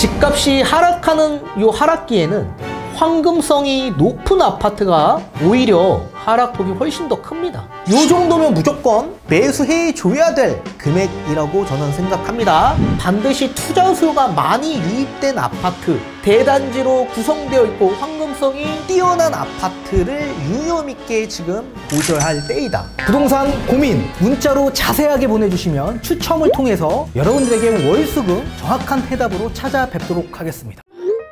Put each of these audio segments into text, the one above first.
집값이 하락하는 요 하락기에는 황금성이 높은 아파트가 오히려 하락폭이 훨씬 더 큽니다. 요 정도면 무조건 매수해줘야 될 금액이라고 저는 생각합니다. 반드시 투자 수요가 많이 유입된 아파트, 대단지로 구성되어 있고 황금성이 뛰어난 아파트를 유념 있게 지금 보셔야 할 때이다. 부동산 고민 문자로 자세하게 보내주시면 추첨을 통해서 여러분들에게 월수금 정확한 해답으로 찾아뵙도록 하겠습니다.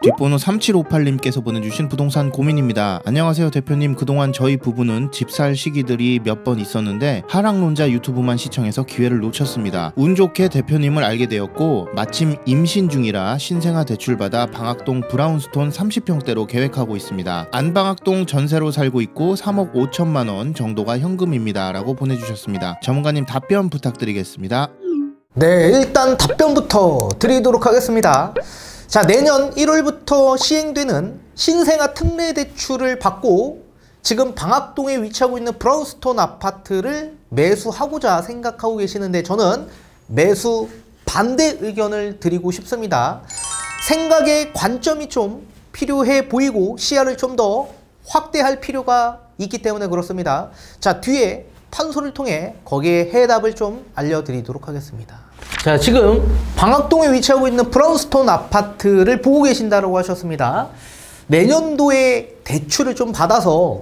뒷번호 3758님께서 보내주신 부동산 고민입니다. 안녕하세요 대표님. 그동안 저희 부부는 집 살 시기들이 몇 번 있었는데 하락론자 유튜브만 시청해서 기회를 놓쳤습니다. 운 좋게 대표님을 알게 되었고 마침 임신 중이라 신생아 대출받아 방학동 브라운스톤 30평대로 계획하고 있습니다. 안방학동 전세로 살고 있고 3억 5천만원 정도가 현금입니다 라고 보내주셨습니다. 전문가님 답변 부탁드리겠습니다. 네, 일단 답변부터 드리도록 하겠습니다. 자, 내년 1월부터 시행되는 신생아 특례대출을 받고 지금 방학동에 위치하고 있는 브라운스톤 아파트를 매수하고자 생각하고 계시는데 저는 매수 반대 의견을 드리고 싶습니다. 생각의 관점이 좀 필요해 보이고 시야를 좀 더 확대할 필요가 있기 때문에 그렇습니다. 자, 뒤에 판소를 통해 거기에 해답을 좀 알려드리도록 하겠습니다. 자, 지금 방학동에 위치하고 있는 브라운스톤 아파트를 보고 계신다고 하셨습니다. 내년도에 대출을 좀 받아서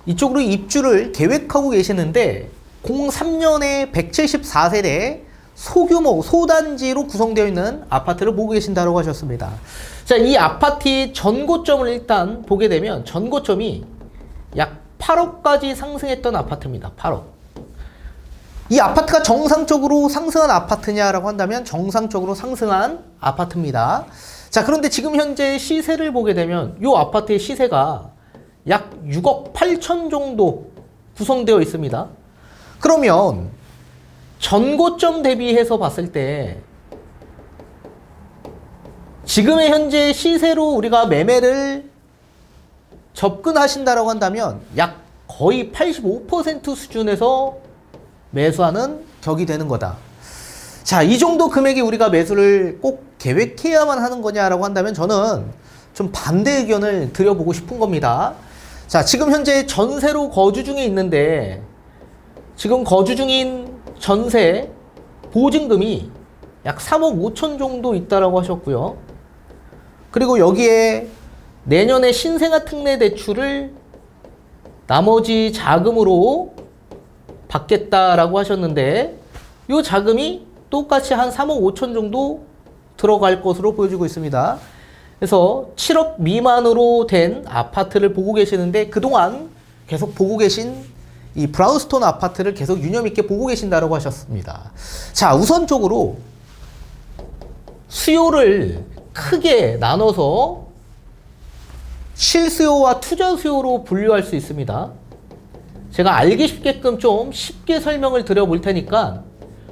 이쪽으로 입주를 계획하고 계시는데 03년에 174세대 소규모 소단지로 구성되어 있는 아파트를 보고 계신다고 하셨습니다. 자, 이 아파트의 전고점을 일단 보게 되면 전고점이 약 8억까지 상승했던 아파트입니다. 8억. 이 아파트가 정상적으로 상승한 아파트냐라고 한다면 정상적으로 상승한 아파트입니다. 자, 그런데 지금 현재 시세를 보게 되면 이 아파트의 시세가 약 6억 8천 정도 구성되어 있습니다. 그러면 전고점 대비해서 봤을 때 지금의 현재 시세로 우리가 매매를 접근하신다라고 한다면 약 거의 85% 수준에서 매수하는 격이 되는 거다. 자, 이 정도 금액이 우리가 매수를 꼭 계획해야만 하는 거냐라고 한다면 저는 좀 반대 의견을 드려보고 싶은 겁니다. 자, 지금 현재 전세로 거주 중에 있는데 지금 거주 중인 전세 보증금이 약 3억 5천 정도 있다라고 하셨고요. 그리고 여기에 내년에 신생아 특례 대출을 나머지 자금으로 받겠다라고 하셨는데 이 자금이 똑같이 한 3억 5천 정도 들어갈 것으로 보여지고 있습니다. 그래서 7억 미만으로 된 아파트를 보고 계시는데 그동안 계속 보고 계신 이 브라운스톤 아파트를 계속 유념 있게 보고 계신다고 하셨습니다. 자, 우선적으로 수요를 크게 나눠서 실수요와 투자 수요로 분류할 수 있습니다. 제가 알기 쉽게끔 좀 쉽게 설명을 드려볼 테니까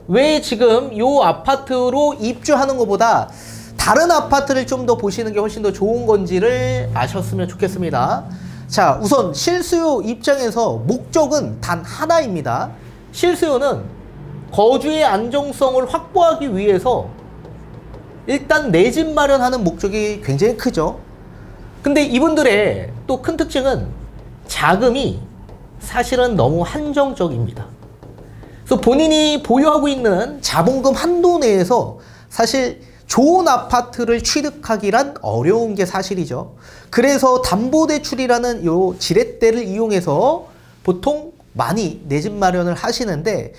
왜 지금 이 아파트로 입주하는 것보다 다른 아파트를 좀 더 보시는 게 훨씬 더 좋은 건지를 아셨으면 좋겠습니다. 자, 우선 실수요 입장에서 목적은 단 하나입니다. 실수요는 거주의 안정성을 확보하기 위해서 일단 내 집 마련하는 목적이 굉장히 크죠. 근데 이분들의 또 큰 특징은 자금이 사실은 너무 한정적입니다. 그래서 본인이 보유하고 있는 자본금 한도 내에서 사실 좋은 아파트를 취득하기란 어려운 게 사실이죠. 그래서 담보대출이라는 요 지렛대를 이용해서 보통 많이 내 집 마련을 하시는데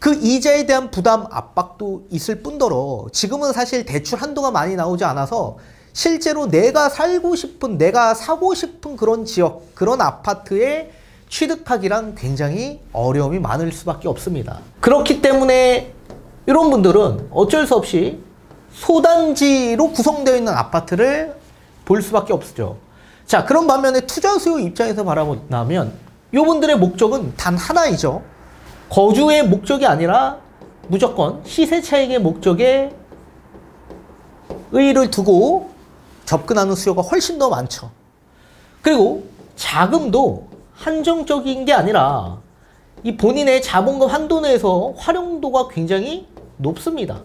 그 이자에 대한 부담 압박도 있을 뿐더러 지금은 사실 대출 한도가 많이 나오지 않아서 실제로 내가 살고 싶은, 내가 사고 싶은 그런 지역, 그런 아파트에 취득하기란 굉장히 어려움이 많을 수밖에 없습니다. 그렇기 때문에 이런 분들은 어쩔 수 없이 소단지로 구성되어 있는 아파트를 볼 수밖에 없죠. 자, 그런 반면에 투자 수요 입장에서 바라보면 이분들의 목적은 단 하나이죠. 거주의 목적이 아니라 무조건 시세 차익의 목적에 의의를 두고 접근하는 수요가 훨씬 더 많죠. 그리고 자금도 한정적인 게 아니라 이 본인의 자본금 한도 내에서 활용도가 굉장히 높습니다.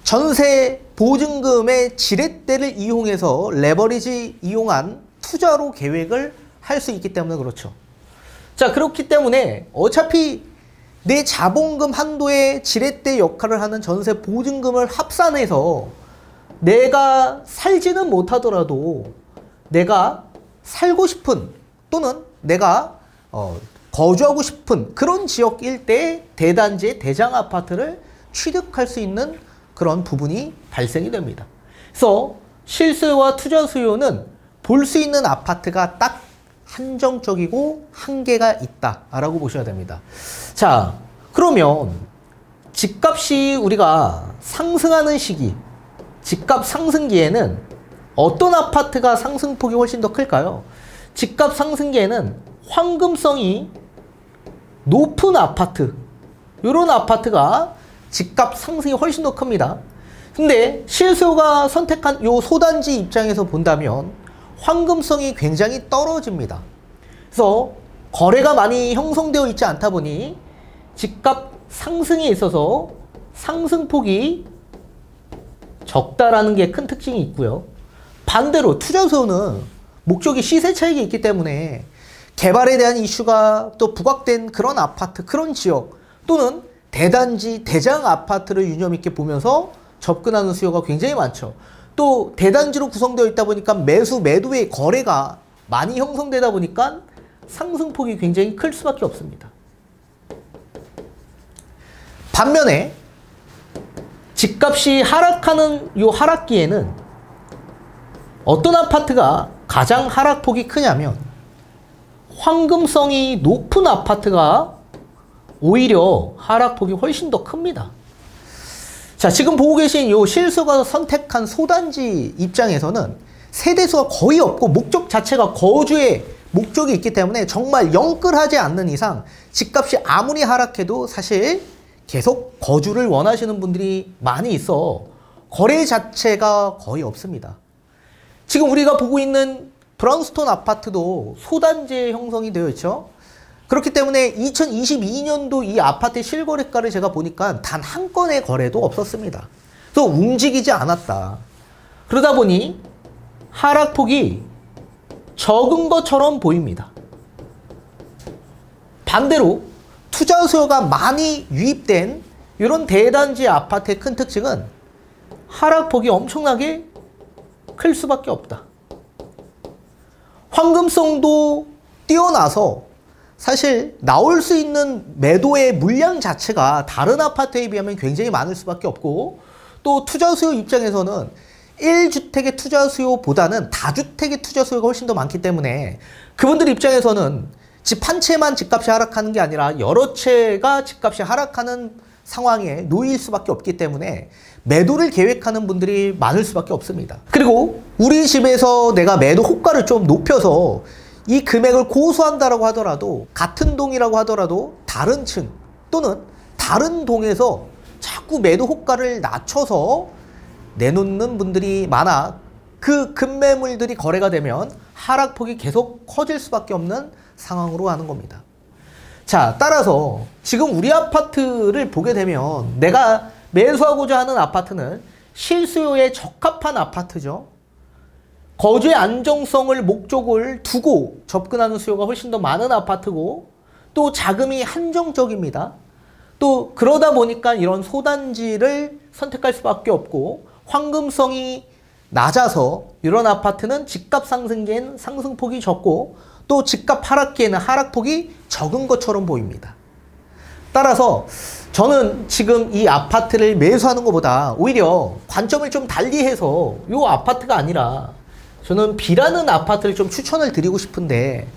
전세 보증금의 지렛대를 이용해서 레버리지 이용한 투자로 계획을 할 수 있기 때문에 그렇죠. 자, 그렇기 때문에 어차피 내 자본금 한도의 지렛대 역할을 하는 전세 보증금을 합산해서 내가 살지는 못하더라도 내가 살고 싶은 또는 내가 거주하고 싶은 그런 지역 일대의 대단지의 대장 아파트를 취득할 수 있는 그런 부분이 발생이 됩니다. 그래서 실수요와 투자 수요는 볼 수 있는 아파트가 딱 한정적이고 한계가 있다라고 보셔야 됩니다. 자, 그러면 집값이 우리가 상승하는 시기, 집값 상승기에는 어떤 아파트가 상승폭이 훨씬 더 클까요? 집값 상승기에는 황금성이 높은 아파트, 이런 아파트가 집값 상승이 훨씬 더 큽니다. 근데 실수요가 선택한 요 소단지 입장에서 본다면 황금성이 굉장히 떨어집니다. 그래서 거래가 많이 형성되어 있지 않다 보니 집값 상승에 있어서 상승폭이 적다라는 게 큰 특징이 있고요. 반대로 투자 수요는 목적이 시세 차익이 있기 때문에 개발에 대한 이슈가 또 부각된 그런 아파트, 그런 지역 또는 대단지, 대장 아파트를 유념 있게 보면서 접근하는 수요가 굉장히 많죠. 또 대단지로 구성되어 있다 보니까 매수, 매도의 거래가 많이 형성되다 보니까 상승폭이 굉장히 클 수밖에 없습니다. 반면에 집값이 하락하는 이 하락기에는 어떤 아파트가 가장 하락폭이 크냐면 황금성이 높은 아파트가 오히려 하락폭이 훨씬 더 큽니다. 자, 지금 보고 계신 이 실수가 선택한 소단지 입장에서는 세대수가 거의 없고 목적 자체가 거주의 목적이 있기 때문에 정말 영끌하지 않는 이상 집값이 아무리 하락해도 사실 계속 거주를 원하시는 분들이 많이 있어 거래 자체가 거의 없습니다. 지금 우리가 보고 있는 브라운스톤 아파트도 소단지에 형성이 되어 있죠. 그렇기 때문에 2022년도 이 아파트의 실거래가를 제가 보니까 단 한 건의 거래도 없었습니다. 그래서 움직이지 않았다. 그러다 보니 하락폭이 적은 것처럼 보입니다. 반대로 투자 수요가 많이 유입된 이런 대단지 아파트의 큰 특징은 하락폭이 엄청나게 클 수밖에 없다. 황금성도 뛰어나서 사실 나올 수 있는 매도의 물량 자체가 다른 아파트에 비하면 굉장히 많을 수밖에 없고, 또 투자 수요 입장에서는 1주택의 투자 수요보다는 다주택의 투자 수요가 훨씬 더 많기 때문에 그분들 입장에서는 집 한 채만 집값이 하락하는 게 아니라 여러 채가 집값이 하락하는 상황에 놓일 수밖에 없기 때문에 매도를 계획하는 분들이 많을 수밖에 없습니다. 그리고 우리 집에서 내가 매도 호가를 좀 높여서 이 금액을 고수한다라고 하더라도, 같은 동이라고 하더라도 다른 층 또는 다른 동에서 자꾸 매도 호가를 낮춰서 내놓는 분들이 많아 그 급매물들이 거래가 되면 하락폭이 계속 커질 수밖에 없는 상황으로 하는 겁니다. 자, 따라서 지금 우리 아파트를 보게 되면 내가 매수하고자 하는 아파트는 실수요에 적합한 아파트죠. 거주의 안정성을 목적을 두고 접근하는 수요가 훨씬 더 많은 아파트고, 또 자금이 한정적입니다. 또 그러다 보니까 이런 소단지를 선택할 수밖에 없고, 황금성이 낮아서 이런 아파트는 집값 상승기에는 상승폭이 적고, 또 집값 하락기에는 하락폭이 적은 것처럼 보입니다. 따라서 저는 지금 이 아파트를 매수하는 것보다 오히려 관점을 좀 달리해서 이 아파트가 아니라 저는 B라는 아파트를 좀 추천을 드리고 싶은데,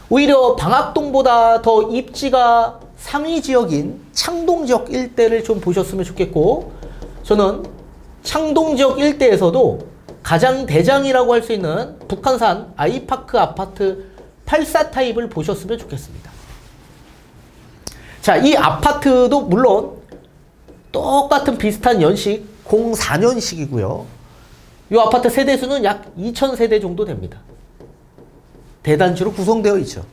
오히려 방학동보다 더 입지가 상위 지역인 창동 지역 일대를 좀 보셨으면 좋겠고, 저는 창동 지역 일대에서도 가장 대장이라고 할 수 있는 북한산 아이파크 아파트 84 타입을 보셨으면 좋겠습니다. 자, 이 아파트도 물론 똑같은 비슷한 연식 04년식이고요. 이 아파트 세대수는 약 2000세대 정도 됩니다. 대단지로 구성되어 있죠.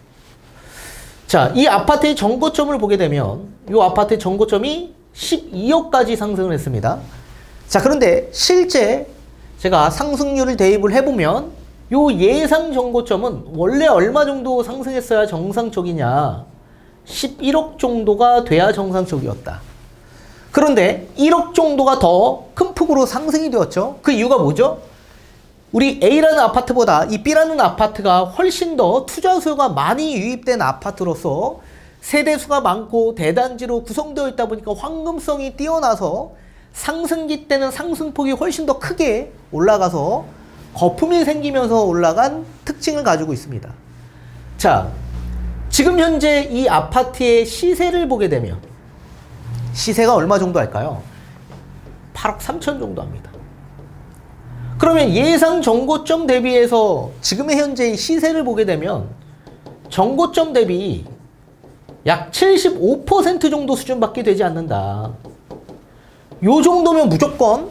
자, 이 아파트의 정고점을 보게 되면 이 아파트의 정고점이 12억까지 상승을 했습니다. 자, 그런데 실제 제가 상승률을 대입을 해보면 요 예상 정고점은 원래 얼마 정도 상승했어야 정상적이냐? 11억 정도가 돼야 정상적이었다. 그런데 1억 정도가 더 큰 폭으로 상승이 되었죠. 그 이유가 뭐죠? 우리 A라는 아파트보다 이 B라는 아파트가 훨씬 더 투자 수요가 많이 유입된 아파트로서 세대수가 많고 대단지로 구성되어 있다 보니까 황금성이 뛰어나서 상승기 때는 상승폭이 훨씬 더 크게 올라가서 거품이 생기면서 올라간 특징을 가지고 있습니다. 자, 지금 현재 이 아파트의 시세를 보게 되면 시세가 얼마 정도 할까요? 8억 3천 정도 합니다. 그러면 예상 정고점 대비해서 지금의 현재의 시세를 보게 되면 정고점 대비 약 75% 정도 수준밖에 되지 않는다. 요 정도면 무조건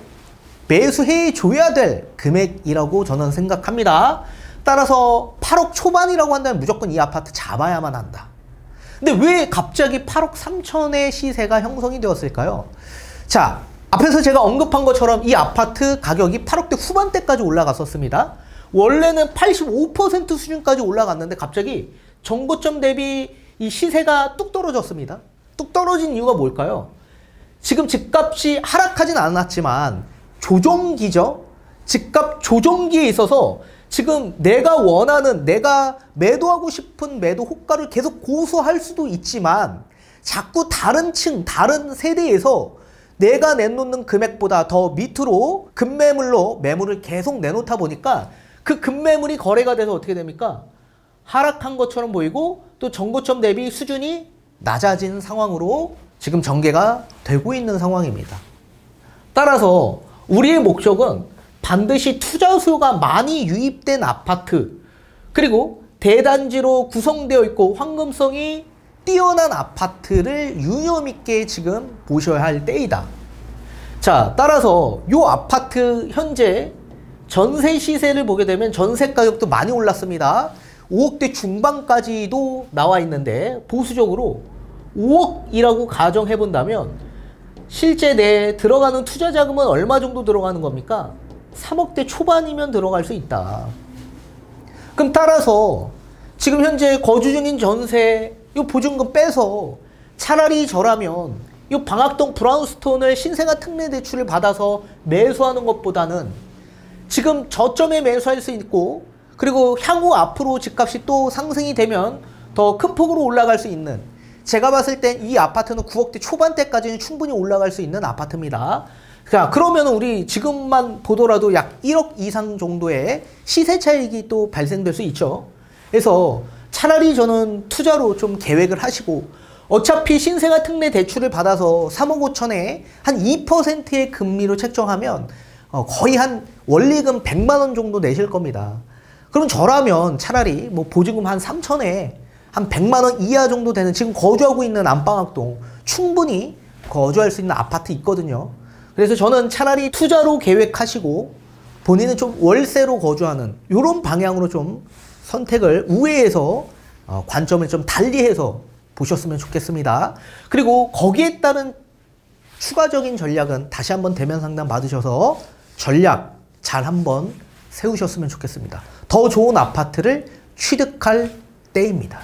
매수해 줘야 될 금액이라고 저는 생각합니다. 따라서 8억 초반이라고 한다면 무조건 이 아파트 잡아야만 한다. 근데 왜 갑자기 8억 3천의 시세가 형성이 되었을까요? 자, 앞에서 제가 언급한 것처럼 이 아파트 가격이 8억대 후반대까지 올라갔었습니다. 원래는 85% 수준까지 올라갔는데 갑자기 정고점 대비 이 시세가 뚝 떨어졌습니다. 뚝 떨어진 이유가 뭘까요? 지금 집값이 하락하진 않았지만 조정기죠. 집값 조정기에 있어서 지금 내가 원하는, 내가 매도하고 싶은 매도 호가를 계속 고수할 수도 있지만 자꾸 다른 층, 다른 세대에서 내가 내놓는 금액보다 더 밑으로 급매물로 매물을 계속 내놓다 보니까 그 급매물이 거래가 돼서 어떻게 됩니까? 하락한 것처럼 보이고 또 정고점 대비 수준이 낮아진 상황으로 지금 전개가 되고 있는 상황입니다. 따라서 우리의 목적은 반드시 투자 수요가 많이 유입된 아파트, 그리고 대단지로 구성되어 있고 황금성이 뛰어난 아파트를 유념 있게 지금 보셔야 할 때이다. 자, 따라서 이 아파트 현재 전세 시세를 보게 되면 전세 가격도 많이 올랐습니다. 5억대 중반까지도 나와 있는데 보수적으로 5억이라고 가정해 본다면 실제 내 들어가는 투자 자금은 얼마 정도 들어가는 겁니까? 3억대 초반이면 들어갈 수 있다. 그럼 따라서 지금 현재 거주 중인 전세 이 보증금 빼서 차라리 저라면 이 방학동 브라운스톤을 신생아 특례 대출을 받아서 매수하는 것보다는 지금 저점에 매수할 수 있고, 그리고 향후 앞으로 집값이 또 상승이 되면 더 큰 폭으로 올라갈 수 있는, 제가 봤을 땐 이 아파트는 9억대 초반대까지는 충분히 올라갈 수 있는 아파트입니다. 자, 그러면 우리 지금만 보더라도 약 1억 이상 정도의 시세 차익이 또 발생될 수 있죠. 그래서 차라리 저는 투자로 좀 계획을 하시고, 어차피 신생아 특례 대출을 받아서 3억 5천에 한 2%의 금리로 책정하면 거의 한 원리금 100만 원 정도 내실 겁니다. 그럼 저라면 차라리 뭐 보증금 한 3천에 한 100만 원 이하 정도 되는, 지금 거주하고 있는 안방학동 충분히 거주할 수 있는 아파트 있거든요. 그래서 저는 차라리 투자로 계획하시고 본인은 좀 월세로 거주하는 이런 방향으로 좀 선택을 우회해서 관점을 좀 달리해서 보셨으면 좋겠습니다. 그리고 거기에 따른 추가적인 전략은 다시 한번 대면 상담 받으셔서 전략 잘 한번 세우셨으면 좋겠습니다. 더 좋은 아파트를 취득할 때입니다.